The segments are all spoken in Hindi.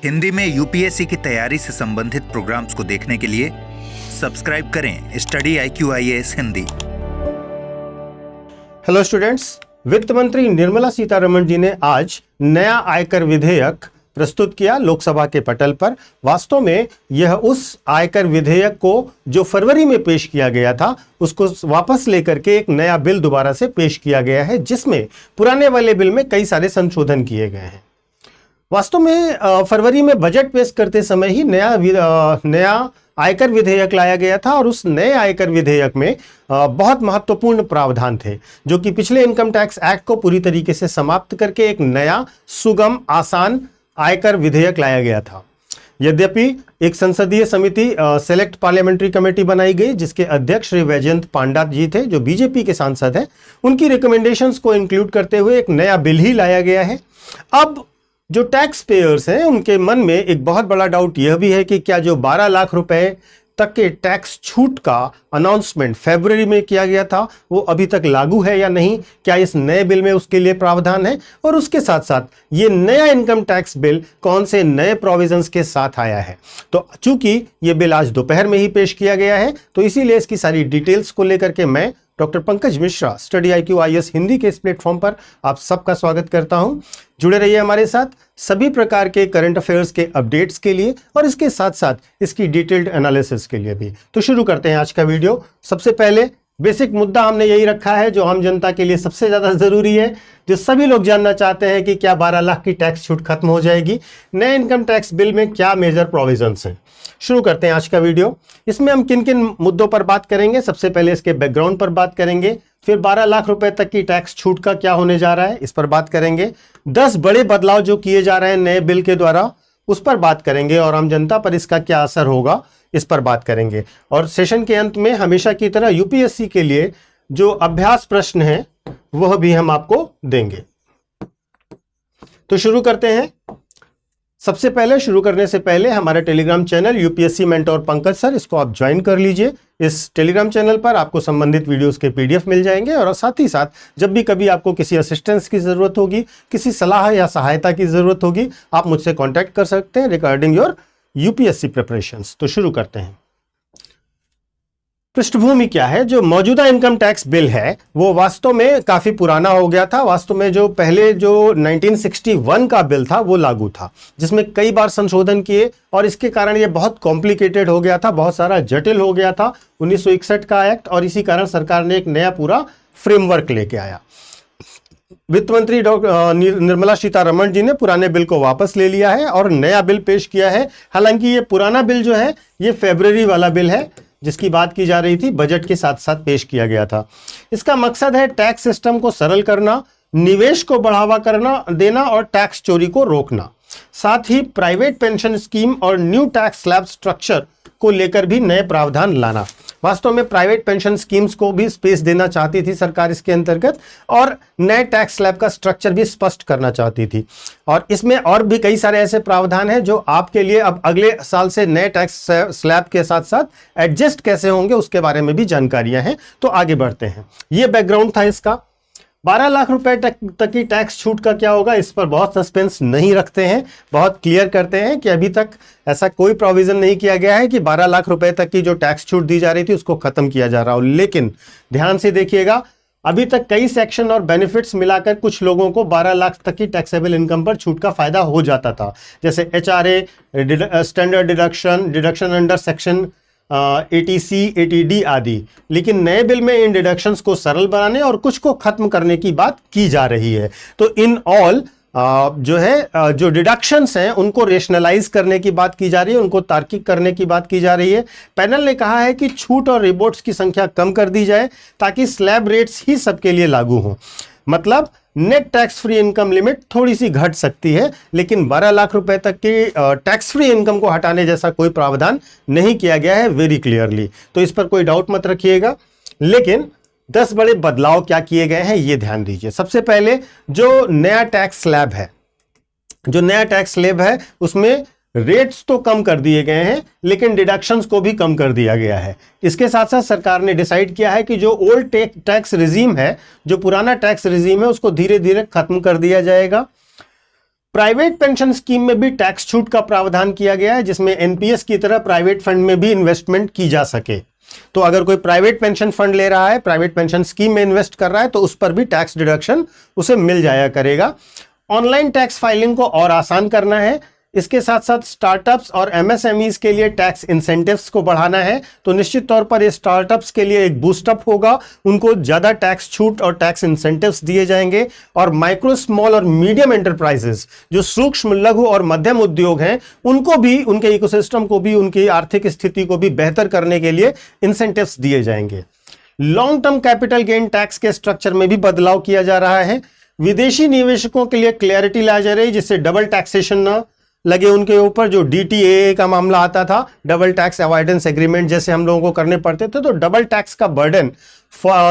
हिंदी में यूपीएससी की तैयारी से संबंधित प्रोग्राम्स को देखने के लिए सब्सक्राइब करें study IQIAS Hindi. Hello students, वित्त मंत्री निर्मला सीतारमण जी ने आज नया आयकर विधेयक प्रस्तुत किया लोकसभा के पटल पर। वास्तव में यह उस आयकर विधेयक को जो फरवरी में पेश किया गया था उसको वापस लेकर के एक नया बिल दोबारा से पेश किया गया है, जिसमें पुराने वाले बिल में कई सारे संशोधन किए गए हैं। वास्तव में फरवरी में बजट पेश करते समय ही नया आयकर विधेयक लाया गया था और उस नए आयकर विधेयक में बहुत महत्वपूर्ण प्रावधान थे जो कि पिछले इनकम टैक्स एक्ट को पूरी तरीके से समाप्त करके एक नया सुगम आसान आयकर विधेयक लाया गया था। यद्यपि एक संसदीय समिति सेलेक्ट पार्लियामेंट्री कमेटी बनाई गई जिसके अध्यक्ष श्री वैजयंत पांडा जी थे जो बीजेपी के सांसद हैं। उनकी रिकमेंडेशंस को इंक्लूड करते हुए एक नया बिल ही लाया गया है। अब जो टैक्स पेयर्स हैं उनके मन में एक बहुत बड़ा डाउट यह भी है कि क्या जो 12 लाख रुपए तक के टैक्स छूट का अनाउंसमेंट फरवरी में किया गया था वो अभी तक लागू है या नहीं, क्या इस नए बिल में उसके लिए प्रावधान है, और उसके साथ साथ ये नया इनकम टैक्स बिल कौन से नए प्रोविजंस के साथ आया है। तो चूंकि ये बिल आज दोपहर में ही पेश किया गया है तो इसीलिए इसकी सारी डिटेल्स को लेकर के मैं doctor Pankaj Mishra study IQIAS Hindi के इस प्लेटफॉर्म पर आप सबका स्वागत करता हूं। जुड़े रहिए हमारे साथ सभी प्रकार के करंट अफेयर्स के अपडेट्स के लिए और इसके साथ साथ इसकी डिटेल्ड एनालिसिस के लिए भी। तो शुरू करते हैं आज का वीडियो। सबसे पहले बेसिक मुद्दा हमने यही रखा है जो आम जनता के लिए सबसे ज्यादा जरूरी है, जो सभी लोग जानना चाहते हैं कि क्या 12 लाख की टैक्स छूट खत्म हो जाएगी, नए इनकम टैक्स बिल में क्या मेजर प्रोविजंस हैं। शुरू करते हैं आज का वीडियो। इसमें हम किन किन मुद्दों पर बात करेंगे, सबसे पहले इसके बैकग्राउंड पर बात करेंगे, फिर 12 लाख रुपए तक की टैक्स छूट का क्या होने जा रहा है इस पर बात करेंगे, 10 बड़े बदलाव जो किए जा रहे हैं नए बिल के द्वारा उस पर बात करेंगे और आम जनता पर इसका क्या असर होगा इस पर बात करेंगे, और सेशन के अंत में हमेशा की तरह यूपीएससी के लिए जो अभ्यास प्रश्न है वह भी हम आपको देंगे। तो शुरू करते हैं। सबसे पहले शुरू करने से पहले हमारा Telegram channel UPSC mentor Pankaj sir, इसको आप ज्वाइन कर लीजिए। इस टेलीग्राम चैनल पर आपको संबंधित वीडियोस के PDF मिल जाएंगे और साथ ही साथ जब भी कभी आपको किसी असिस्टेंस की जरूरत होगी, किसी सलाह या सहायता की जरूरत होगी, आप मुझसे कांटेक्ट कर सकते हैं रिगार्डिंग योर यूपीएससी प्रिपरेशंस। तो शुरू करते हैं। पृष्ठभूमि क्या है, जो मौजूदा इनकम टैक्स बिल है वो वास्तव में काफी पुराना हो गया था। वास्तव में जो पहले जो 1961 का बिल था वो लागू था, जिसमें कई बार संशोधन किए और इसके कारण ये बहुत कॉम्प्लिकेटेड हो गया था, बहुत सारा जटिल हो गया था 1961 का एक्ट, और इसी कारण सरकार ने एक नया पूरा फ्रेमवर्क लेके आया। वित्त मंत्री निर्मला सीतारमण जी ने पुराने बिल को वापस ले लिया है और नया बिल पेश किया है। हालांकि ये पुराना बिल जो है ये फरवरी वाला बिल है जिसकी बात की जा रही थी, बजट के साथ साथ पेश किया गया था। इसका मकसद है टैक्स सिस्टम को सरल करना, निवेश को बढ़ावा देना और टैक्स चोरी को रोकना। साथ ही प्राइवेट पेंशन स्कीम और न्यू टैक्स स्लैब स्ट्रक्चर को लेकर भी नए प्रावधान लाना। वास्तव में प्राइवेट पेंशन स्कीम्स को भी स्पेस देना चाहती थी सरकार इसके अंतर्गत, और नए टैक्स स्लैब का स्ट्रक्चर भी स्पष्ट करना चाहती थी। और इसमें और भी कई सारे ऐसे प्रावधान हैं जो आपके लिए अब अगले साल से नए टैक्स स्लैब के साथ साथ एडजस्ट कैसे होंगे उसके बारे में भी जानकारियां हैं। तो आगे बढ़ते हैं। ये बैकग्राउंड था इसका। 12 लाख रुपए तक की टैक्स छूट का क्या होगा इस पर बहुत सस्पेंस नहीं रखते हैं, बहुत क्लियर करते हैं कि अभी तक ऐसा कोई प्रोविजन नहीं किया गया है कि 12 लाख रुपए तक की जो टैक्स छूट दी जा रही थी उसको खत्म किया जा रहा हो। लेकिन ध्यान से देखिएगा, अभी तक कई सेक्शन और बेनिफिट्स मिलाकर कुछ लोगों को 12 लाख तक की टैक्सेबल इनकम पर छूट का फायदा हो जाता था, जैसे HRA, standard deduction under section 80C, 80D आदि। लेकिन नए बिल में इन डिडक्शंस को सरल बनाने और कुछ को खत्म करने की बात की जा रही है। तो इन ऑल जो डिडक्शंस हैं उनको रेशनलाइज करने की बात की जा रही है, उनको तार्किक करने की बात की जा रही है। पैनल ने कहा है कि छूट और रिबोट्स की संख्या कम कर दी जाए ताकि स्लैब रेट्स ही सबके लिए लागू हों। मतलब net tax free income limit थोड़ी सी घट सकती है, लेकिन 12 लाख रुपए तक की टैक्स फ्री इनकम को हटाने जैसा कोई प्रावधान नहीं किया गया है वेरी क्लियरली। तो इस पर कोई डाउट मत रखिएगा। लेकिन 10 बड़े बदलाव क्या किए गए हैं ये ध्यान दीजिए। सबसे पहले जो नया टैक्स स्लैब है उसमें रेट्स तो कम कर दिए गए हैं लेकिन डिडक्शंस को भी कम कर दिया गया है। इसके साथ साथ सरकार ने डिसाइड किया है कि जो ओल्ड टैक्स रिजीम है, जो पुराना टैक्स रिजीम है, उसको धीरे धीरे खत्म कर दिया जाएगा। प्राइवेट पेंशन स्कीम में भी टैक्स छूट का प्रावधान किया गया है, जिसमें एनपीएस की तरह प्राइवेट फंड में भी इन्वेस्टमेंट की जा सके। तो अगर कोई प्राइवेट पेंशन फंड ले रहा है, प्राइवेट पेंशन स्कीम में इन्वेस्ट कर रहा है, तो उस पर भी टैक्स डिडक्शन उसे मिल जाया करेगा। ऑनलाइन टैक्स फाइलिंग को और आसान करना है। इसके साथ साथ स्टार्टअप्स और एमएसएमईज के लिए टैक्स इंसेंटिव्स को बढ़ाना है। तो निश्चित तौर पर ये स्टार्टअप्स के लिए एक बूस्टअप होगा, उनको ज्यादा टैक्स छूट और टैक्स इंसेंटिव्स दिए जाएंगे। और माइक्रो, स्मॉल और मीडियम एंटरप्राइजेस, जो सूक्ष्म, लघु और मध्यम उद्योग हैं, उनको भी, उनके इकोसिस्टम को भी, उनकी आर्थिक स्थिति को भी बेहतर करने के लिए इंसेंटिव्स दिए जाएंगे। Long term capital gain tax के स्ट्रक्चर में भी बदलाव किया जा रहा है। विदेशी निवेशकों के लिए क्लैरिटी लाई जा रही है, जिससे डबल टैक्सेशन न लगे उनके ऊपर। जो डीटीए का मामला आता था, डबल टैक्स अवॉइडेंस एग्रीमेंट जैसे हम लोगों को करने पड़ते थे, तो डबल टैक्स का बर्डन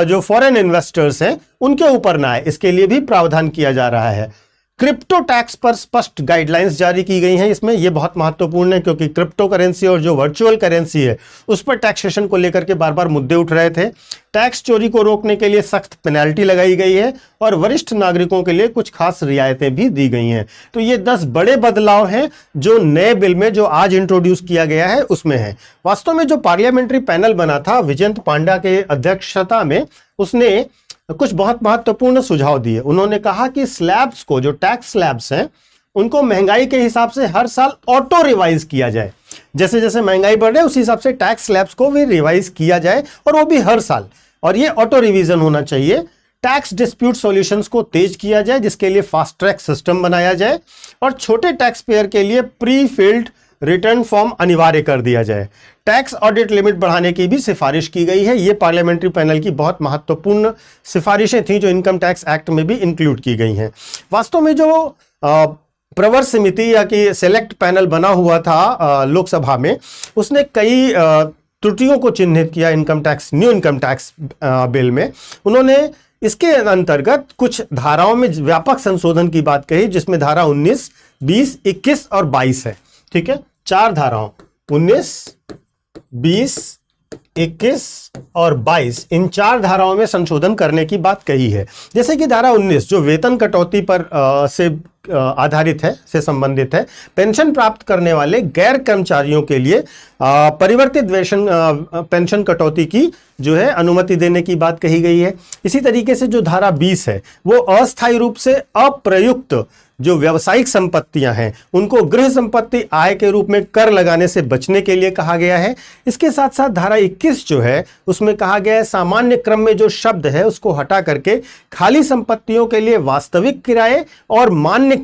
जो फॉरेन इन्वेस्टर्स हैं उनके ऊपर ना आए, इसके लिए भी प्रावधान किया जा रहा है। क्रिप्टो टैक्स पर स्पष्ट गाइडलाइंस जारी की गई हैं। इसमें यह बहुत महत्वपूर्ण है, क्योंकि क्रिप्टो करेंसी और जो वर्चुअल करेंसी है उस पर टैक्सेशन को लेकर के बार बार मुद्दे उठ रहे थे। टैक्स चोरी को रोकने के लिए सख्त पेनल्टी लगाई गई है और वरिष्ठ नागरिकों के लिए कुछ खास रियायतें भी दी गई हैं। तो ये 10 बड़े बदलाव हैं जो नए बिल में, जो आज इंट्रोड्यूस किया गया है, उसमें है। वास्तव में जो पार्लियामेंट्री पैनल बना था विजयंत पांडा के अध्यक्षता में, उसने कुछ बहुत महत्वपूर्ण सुझाव दिए। उन्होंने कहा कि स्लैब्स को, जो टैक्स स्लैब्स हैं, उनको महंगाई के हिसाब से हर साल ऑटो रिवाइज किया जाए। जैसे जैसे महंगाई बढ़ रही है उस हिसाब से टैक्स स्लैब्स को भी रिवाइज किया जाए, और वो भी हर साल, और ये ऑटो रिवीजन होना चाहिए। टैक्स डिस्प्यूट सॉल्यूशंस को तेज किया जाए, जिसके लिए फास्ट ट्रैक सिस्टम बनाया जाए, और छोटे टैक्स पेयर के लिए प्री फिल्ड रिटर्न फॉर्म अनिवार्य कर दिया जाए। टैक्स ऑडिट लिमिट बढ़ाने की भी सिफारिश की गई है। ये पार्लियामेंट्री पैनल की बहुत महत्वपूर्ण सिफारिशें थी, जो इनकम टैक्स एक्ट में भी इंक्लूड की गई हैं। वास्तव में जो प्रवर समिति या कि सेलेक्ट पैनल बना हुआ था लोकसभा में, उसने कई त्रुटियों को चिन्हित किया income tax, new income tax bill में। उन्होंने इसके अंतर्गत कुछ धाराओं में व्यापक संशोधन की बात कही, जिसमें धारा 19, 20, 21 और 22 है। ठीक है, 4 धाराओं 19, 20, 21 और 22, इन 4 धाराओं में संशोधन करने की बात कही है। जैसे कि धारा 19 जो वेतन कटौती पर से आधारित है, से संबंधित है। पेंशन प्राप्त करने वाले गैर कर्मचारियों के लिए परिवर्तित पेंशन कटौती की जो है अनुमति देने की बात कही गई है। इसी तरीके से जो धारा 20 है वो अस्थायी रूप से अप्रयुक्त जो व्यावसायिक संपत्तियां हैं उनको गृह संपत्ति आय के रूप में कर लगाने से बचने के लिए कहा गया है। इसके साथ साथ धारा 21 जो है उसमें कहा गया है सामान्य क्रम में जो शब्द है उसको हटा करके खाली संपत्तियों के लिए वास्तविक किराए और मान्य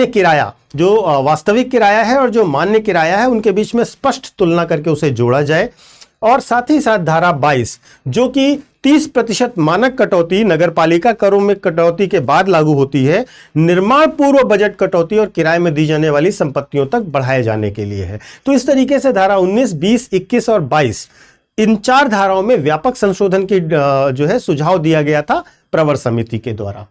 किराया, जो वास्तविक किराया है और जो मान्य किराया है उनके बीच में स्पष्ट तुलना करके उसे जोड़ा जाए। और साथ ही साथ धारा 22 जो कि 30% मानक कटौती नगरपालिका करों में कटौती के बाद लागू होती है, निर्माण पूर्व बजट कटौती और किराए में दी जाने वाली संपत्तियों तक बढ़ाए जाने के लिए है। तो इस तरीके से धारा 19, 20, 21 और 22 इन 4 धाराओं में व्यापक संशोधन की जो है सुझाव दिया गया था प्रवर समिति के द्वारा।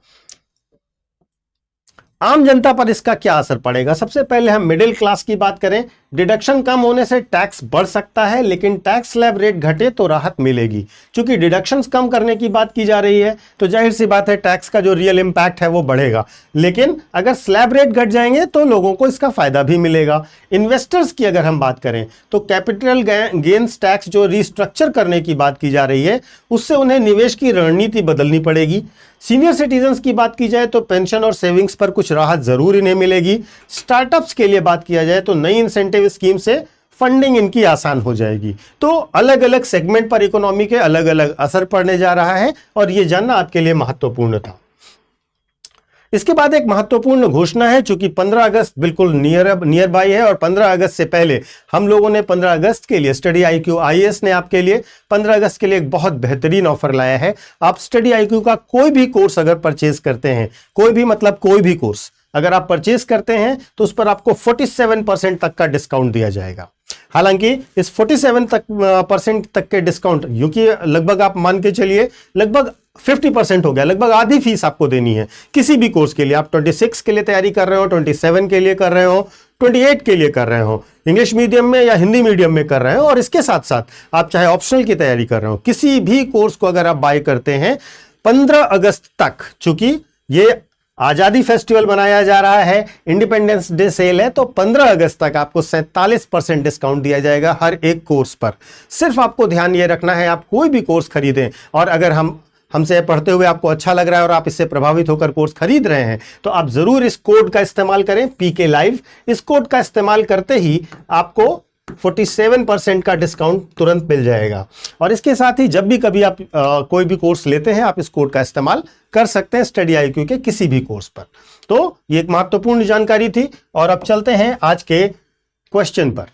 आम जनता पर इसका क्या असर पड़ेगा? सबसे पहले हम मिडिल क्लास की बात करें। डिडक्शन कम होने से टैक्स बढ़ सकता है, लेकिन टैक्स स्लैब रेट घटे तो राहत मिलेगी। क्योंकि डिडक्शंस कम करने की बात की जा रही है तो जाहिर सी बात है टैक्स का जो रियल इंपैक्ट है वो बढ़ेगा, लेकिन अगर स्लैब रेट घट जाएंगे तो लोगों को इसका फायदा भी मिलेगा। इन्वेस्टर्स की अगर हम बात करें तो कैपिटल गेन्स टैक्स जो रिस्ट्रक्चर करने की बात की जा रही है उससे उन्हें निवेश की रणनीति बदलनी पड़ेगी। सीनियर सिटीजन्स की बात की जाए तो पेंशन और सेविंग्स पर कुछ राहत जरूर इन्हें मिलेगी। स्टार्टअप्स के लिए बात किया जाए तो नई इंसेंटिव स्कीम से फंडिंग इनकी आसान हो जाएगी। तो अलग अलग सेगमेंट पर इकोनॉमी के अलग अलग असर पड़ने जा रहा है और यह जानना आपके लिए महत्वपूर्ण था। इसके बाद एक महत्वपूर्ण घोषणा है, चूंकि 15 अगस्त बिल्कुल नियर बाई है और 15 अगस्त से पहले हम लोगों ने 15 अगस्त के लिए स्टडी IQ IAS ने आपके लिए 15 अगस्त के लिए एक बहुत बेहतरीन ऑफर लाया है। आप स्टडी IQ का कोई भी कोर्स अगर परचेज करते हैं, कोई भी कोर्स अगर आप परचेज करते हैं तो उस पर आपको 47% तक का डिस्काउंट दिया जाएगा। हालांकि इस 47% तक के डिस्काउंट, क्योंकि लगभग आप मान के चलिए लगभग 50% हो गया, लगभग आधी फीस आपको देनी है किसी भी कोर्स के लिए। आप 26 के लिए तैयारी कर रहे हो, 27 के लिए कर रहे हो, 28 के लिए कर रहे हो, इंग्लिश मीडियम में या हिंदी मीडियम में कर रहे हो, और इसके साथ साथ आप चाहे ऑप्शनल की तैयारी कर रहे हो, किसी भी कोर्स को अगर आप बाय करते हैं 15 अगस्त तक, चूंकि ये आजादी फेस्टिवल मनाया जा रहा है, इंडिपेंडेंस डे सेल है, तो 15 अगस्त तक आपको 47% डिस्काउंट दिया जाएगा हर एक कोर्स पर। सिर्फ आपको ध्यान ये रखना है, आप कोई भी कोर्स खरीदें और अगर हमसे पढ़ते हुए आपको अच्छा लग रहा है और आप इससे प्रभावित होकर कोर्स खरीद रहे हैं तो आप जरूर इस कोड का इस्तेमाल करें, पीके लाइव। इस कोड का इस्तेमाल करते ही आपको 47% का डिस्काउंट तुरंत मिल जाएगा। और इसके साथ ही जब भी कभी आप कोई भी कोर्स लेते हैं आप इस कोड का इस्तेमाल कर सकते हैं स्टडी IQ के किसी भी कोर्स पर। तो ये एक महत्वपूर्ण जानकारी थी और अब चलते हैं आज के क्वेश्चन पर।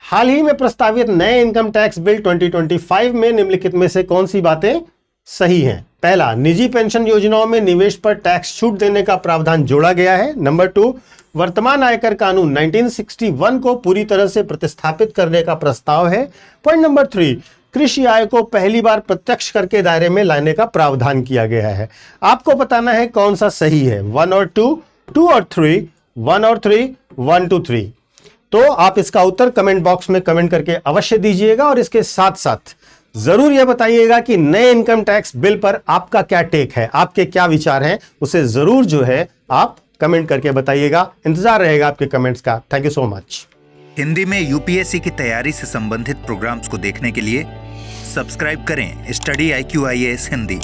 हाल ही में प्रस्तावित नए इनकम टैक्स बिल 2025 में निम्नलिखित में से कौन सी बातें सही हैं? पहला, निजी पेंशन योजनाओं में निवेश पर टैक्स छूट देने का प्रावधान जोड़ा गया है। नंबर 2, वर्तमान आयकर कानून 1961 को पूरी तरह से प्रतिस्थापित करने का प्रस्ताव है। पॉइंट नंबर 3, कृषि आय को पहली बार प्रत्यक्ष कर के दायरे में लाने का प्रावधान किया गया है। आपको बताना है कौन सा सही है, 1 और 2, 2 और 3, 1 और 3, 1 to 3। तो आप इसका उत्तर कमेंट बॉक्स में कमेंट करके अवश्य दीजिएगा और इसके साथ साथ जरूर यह बताइएगा कि नए इनकम टैक्स बिल पर आपका क्या टेक है, आपके क्या विचार हैं, उसे जरूर जो है आप कमेंट करके बताइएगा। इंतजार रहेगा आपके कमेंट्स का। Thank you so much. Hindi में यूपीएससी की तैयारी से संबंधित प्रोग्राम्स को देखने के लिए सब्सक्राइब करें स्टडी IQ IAS हिंदी।